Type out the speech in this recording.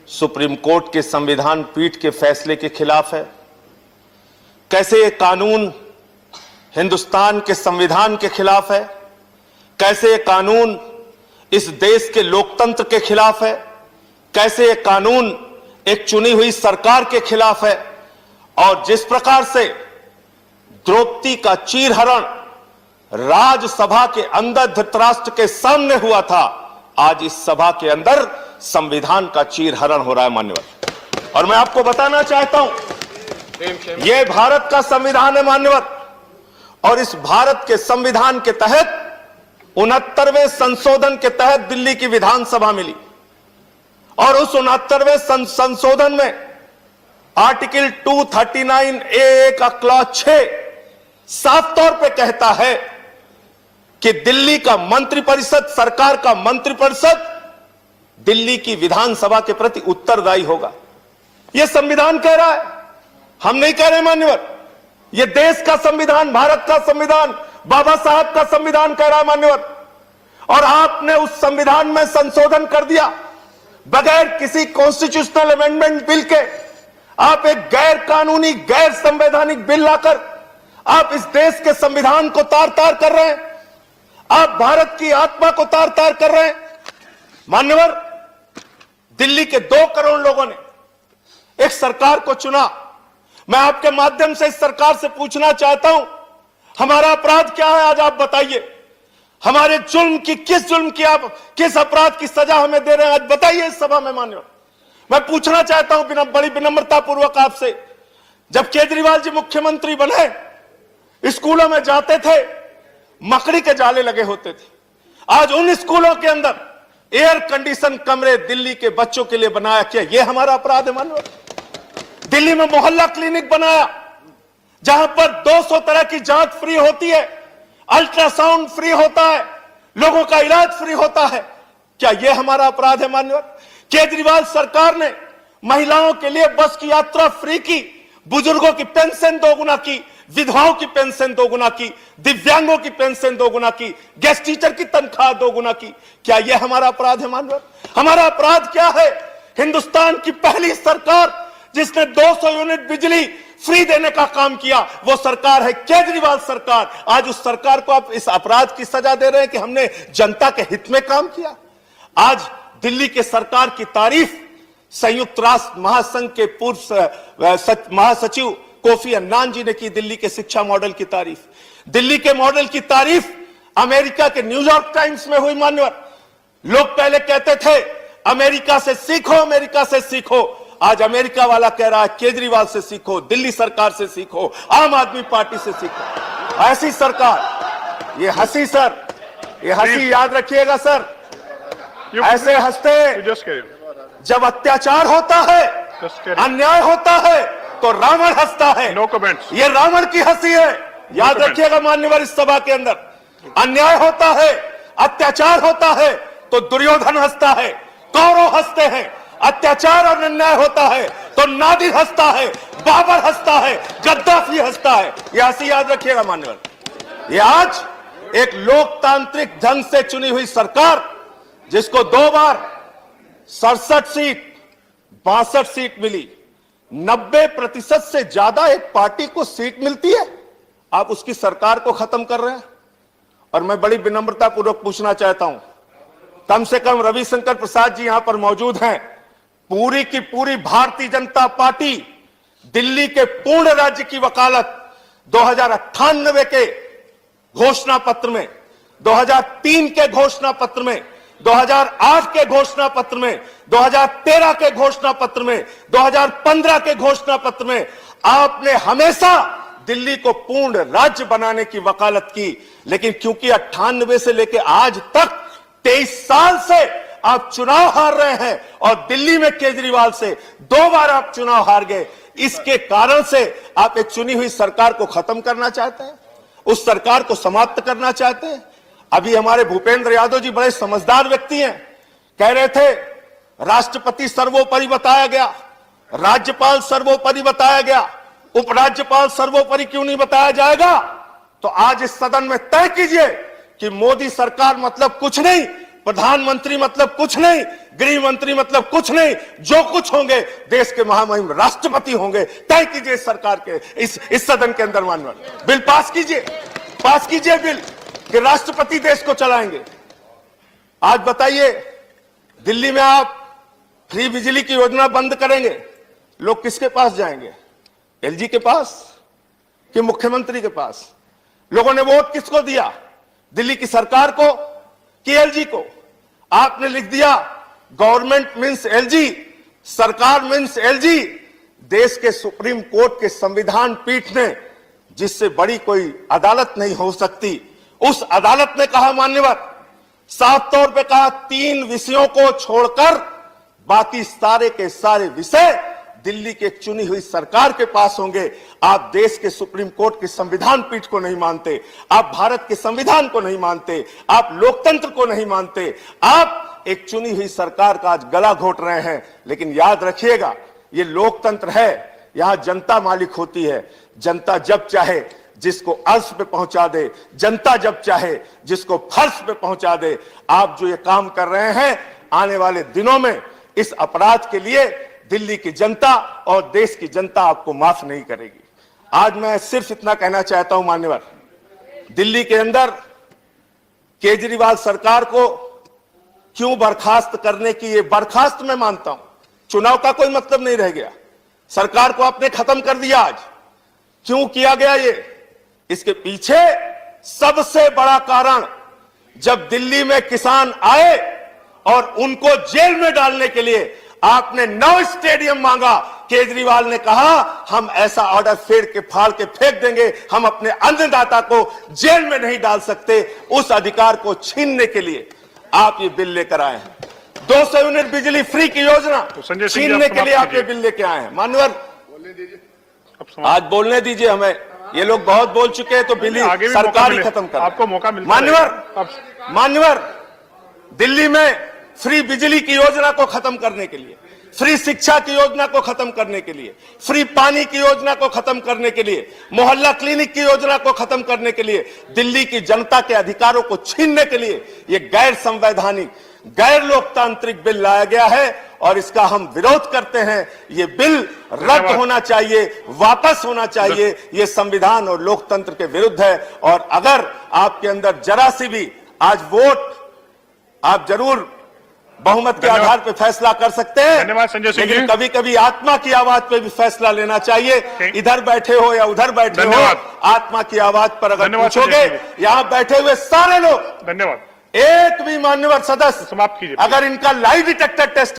Supreme court के संविधान पीठ के फैसले के खिलाफ है, कैसे ये कानून हिंदुस्तान के संविधान के खिलाफ है, कैसे ये कानून इस देश के लोकतंत्र के खिलाफ है, कैसे ये कानून एक चुनी हुई सरकार के खिलाफ है। और जिस प्रकार से द्रौपदी का चीरहरण राज्यसभा के अंदर धृतराष्ट्र के सामने हुआ था, आज इस सभा के अंदर संविधान का चीरहरण हो रहा है मान्यवर। और मैं आपको बताना चाहता हूं, यह भारत का संविधान है मान्यवर, और इस भारत के संविधान के तहत 69वें संशोधन के तहत दिल्ली की विधानसभा मिली, और उस 69वें संशोधन में आर्टिकल 239A का क्लॉज 6 साफ तौर पे कहता है कि दिल्ली का मंत्रिपरिषद, सरकार का मंत्रिपरिषद दिल्ली की विधानसभा के प्रति उत्तरदायी होगा। यह संविधान कह रहा है, हम नहीं कह रहे मान्यवर। यह देश का संविधान, भारत का संविधान, बाबा साहब का संविधान कह रहा है मान्यवर। और आपने उस संविधान में संशोधन कर दिया बगैर किसी कॉन्स्टिट्यूशनल अमेंडमेंट बिल के। आप एक गैर कानूनी, गैर संवैधानिक बिल लाकर आप इस देश के संविधान को तार तार कर रहे हैं, आप भारत की आत्मा को तार तार कर रहे हैं मान्यवर। दिल्ली के 2 करोड़ लोगों ने एक सरकार को चुना। मैं आपके माध्यम से इस सरकार से पूछना चाहता हूं, हमारा अपराध क्या है आज आप बताइए। हमारे जुल्म की, किस जुल्म की आप, किस अपराध की सजा हमें दे रहे हैं आज बताइए इस सभा में मान्यवर। मैं पूछना चाहता हूं बड़ी विनम्रता पूर्वक आपसे, जब केजरीवाल जी मुख्यमंत्री बने, स्कूलों में जाते थे, मकड़ी के जाले लगे होते थे। आज उन स्कूलों के अंदर एयर कंडीशन कमरे दिल्ली के बच्चों के लिए बनाया, क्या यह हमारा अपराध है मान्यवर? दिल्ली में मोहल्ला क्लिनिक बनाया जहां पर 200 तरह की जांच फ्री होती है, अल्ट्रासाउंड फ्री होता है, लोगों का इलाज फ्री होता है, क्या यह हमारा अपराध है मान्यवर? केजरीवाल सरकार ने महिलाओं के लिए बस की यात्रा फ्री की, बुजुर्गों की पेंशन 2 गुना की, विधवाओं की पेंशन 2 गुना की, दिव्यांगों की पेंशन 2 गुना की, गेस्ट टीचर की तनख्वाह 2 गुना की, क्या यह हमारा अपराध है मान्यवर? हमारा अपराध क्या है? हिंदुस्तान की पहली सरकार जिसने 200 यूनिट बिजली फ्री देने का काम किया, वो सरकार है केजरीवाल सरकार। आज उस सरकार को आप इस अपराध की सजा दे रहे हैं कि हमने जनता के हित में काम किया। आज दिल्ली के सरकार की तारीफ संयुक्त राष्ट्र महासंघ के पूर्व महासचिव कोफी अन्नान जी ने की, दिल्ली के शिक्षा मॉडल की तारीफ। दिल्ली के मॉडल की तारीफ अमेरिका के न्यूयॉर्क टाइम्स में हुई मान्यवर। लोग पहले कहते थे अमेरिका से सीखो, अमेरिका से सीखो। आज अमेरिका वाला कह रहा है केजरीवाल से सीखो, दिल्ली सरकार से सीखो, आम आदमी पार्टी से सीखो। ऐसी सरकार, ये हंसी सर, ये हंसी याद रखिएगा सर, ऐसे हंसते जब अत्याचार होता है, अन्याय होता है, तो रावण हंसता है। No comments. ये रावण की हंसी है, याद रखिएगा मान्यवर। इस सभा के अंदर अन्याय होता है, अत्याचार होता है, तो दुर्योधन हंसता है, कौरव हंसते हैं। अत्याचार और अन्याय होता है तो नादिर हंसता है, बाबर हंसता है, गद्दाफी हंसता है। यह हंसी याद रखिएगा मान्यवर। ये आज एक लोकतांत्रिक ढंग से चुनी हुई सरकार, जिसको 2 बार 67 सीट 62 सीट मिली, 90% से ज्यादा एक पार्टी को सीट मिलती है, आप उसकी सरकार को खत्म कर रहे हैं। और मैं बड़ी विनम्रता पूर्वक पूछना चाहता हूं, कम से कम रविशंकर प्रसाद जी यहां पर मौजूद हैं। पूरी की पूरी भारतीय जनता पार्टी दिल्ली के पूर्ण राज्य की वकालत 2098 के घोषणा पत्र में, 2003 के घोषणा पत्र में, 2008 के घोषणा पत्र में, 2013 के घोषणा पत्र में, 2015 के घोषणा पत्र में आपने हमेशा दिल्ली को पूर्ण राज्य बनाने की वकालत की। लेकिन क्योंकि 98 से लेकर आज तक 23 साल से आप चुनाव हार रहे हैं, और दिल्ली में केजरीवाल से 2 बार आप चुनाव हार गए, इसके कारण से आप एक चुनी हुई सरकार को खत्म करना चाहते हैं, उस सरकार को समाप्त करना चाहते हैं। अभी हमारे भूपेंद्र यादव जी बड़े समझदार व्यक्ति हैं, कह रहे थे राष्ट्रपति सर्वोपरि बताया गया, राज्यपाल सर्वोपरि बताया गया, उपराज्यपाल सर्वोपरि क्यों नहीं बताया जाएगा? तो आज इस सदन में तय कीजिए कि मोदी सरकार मतलब कुछ नहीं, प्रधानमंत्री मतलब कुछ नहीं, गृह मंत्री मतलब कुछ नहीं, जो कुछ होंगे देश के महामहिम राष्ट्रपति होंगे। तय कीजिए सरकार के इस सदन के अंदर माननीय बिल पास कीजिए बिल कि राष्ट्रपति देश को चलाएंगे। आज बताइए, दिल्ली में आप फ्री बिजली की योजना बंद करेंगे, लोग किसके पास जाएंगे? एलजी के पास कि मुख्यमंत्री के पास? लोगों ने वोट किसको दिया? दिल्ली की सरकार को कि एलजी को? आपने लिख दिया गवर्नमेंट मींस एलजी, सरकार मींस एलजी। देश के सुप्रीम कोर्ट के संविधान पीठ ने, जिससे बड़ी कोई अदालत नहीं हो सकती, उस अदालत ने कहा मान्यवर, साफ तौर पे कहा, 3 विषयों को छोड़कर बाकी सारे के सारे विषय दिल्ली के चुनी हुई सरकार के पास होंगे। आप देश के सुप्रीम कोर्ट के संविधान पीठ को नहीं मानते, आप भारत के संविधान को नहीं मानते, आप लोकतंत्र को नहीं मानते, आप एक चुनी हुई सरकार का आज गला घोट रहे हैं। लेकिन याद रखिएगा, ये लोकतंत्र है, यहां जनता मालिक होती है। जनता जब चाहे जिसको अर्श पे पहुंचा दे, जनता जब चाहे जिसको फर्श पे पहुंचा दे। आप जो ये काम कर रहे हैं, आने वाले दिनों में इस अपराध के लिए दिल्ली की जनता और देश की जनता आपको माफ नहीं करेगी। आज मैं सिर्फ इतना कहना चाहता हूं मान्यवर, दिल्ली के अंदर केजरीवाल सरकार को क्यों बर्खास्त करने की, ये बर्खास्त मैं मानता हूं, चुनाव का कोई मतलब नहीं रह गया, सरकार को आपने खत्म कर दिया। आज क्यों किया गया ये? इसके पीछे सबसे बड़ा कारण, जब दिल्ली में किसान आए और उनको जेल में डालने के लिए आपने 9 स्टेडियम मांगा, केजरीवाल ने कहा हम ऐसा ऑर्डर फाड़ के फेंक देंगे, हम अपने अन्नदाता को जेल में नहीं डाल सकते। उस अधिकार को छीनने के लिए आप ये बिल लेकर आए हैं। 200 यूनिट बिजली फ्री की योजना छीनने के लिए आप ये बिल लेके आए हैं। मान्यवर, आज बोलने दीजिए हमें, ये लोग बहुत बोल चुके हैं, तो बिल सरकार ही खत्म कर। आपको मौका मिलता है। मान्यवर, दिल्ली में फ्री बिजली की योजना को खत्म करने के लिए, फ्री शिक्षा की योजना को खत्म करने के लिए, फ्री पानी की योजना को खत्म करने के लिए, मोहल्ला क्लिनिक की योजना को खत्म करने के लिए, दिल्ली की जनता के अधिकारों को छीनने के लिए यह गैर संवैधानिक, गैर लोकतांत्रिक बिल लाया गया है और इसका हम विरोध करते हैं। ये बिल रद्द होना चाहिए, वापस होना चाहिए। ये संविधान और लोकतंत्र के विरुद्ध है। और अगर आपके अंदर जरा सी भी आज वोट, आप जरूर बहुमत के आधार पर फैसला कर सकते हैं, धन्यवाद संजय सिंह जी। लेकिन कभी कभी आत्मा की आवाज पे भी फैसला लेना चाहिए। इधर बैठे हो या उधर बैठे हो, आत्मा की आवाज पर अगर पूछोगे, यहां बैठे हुए सारे लोग, धन्यवाद, एक भी मान्यवर सदस्य समाप्त कीजिए अगर इनका लाई डिटेक्टर टेस्ट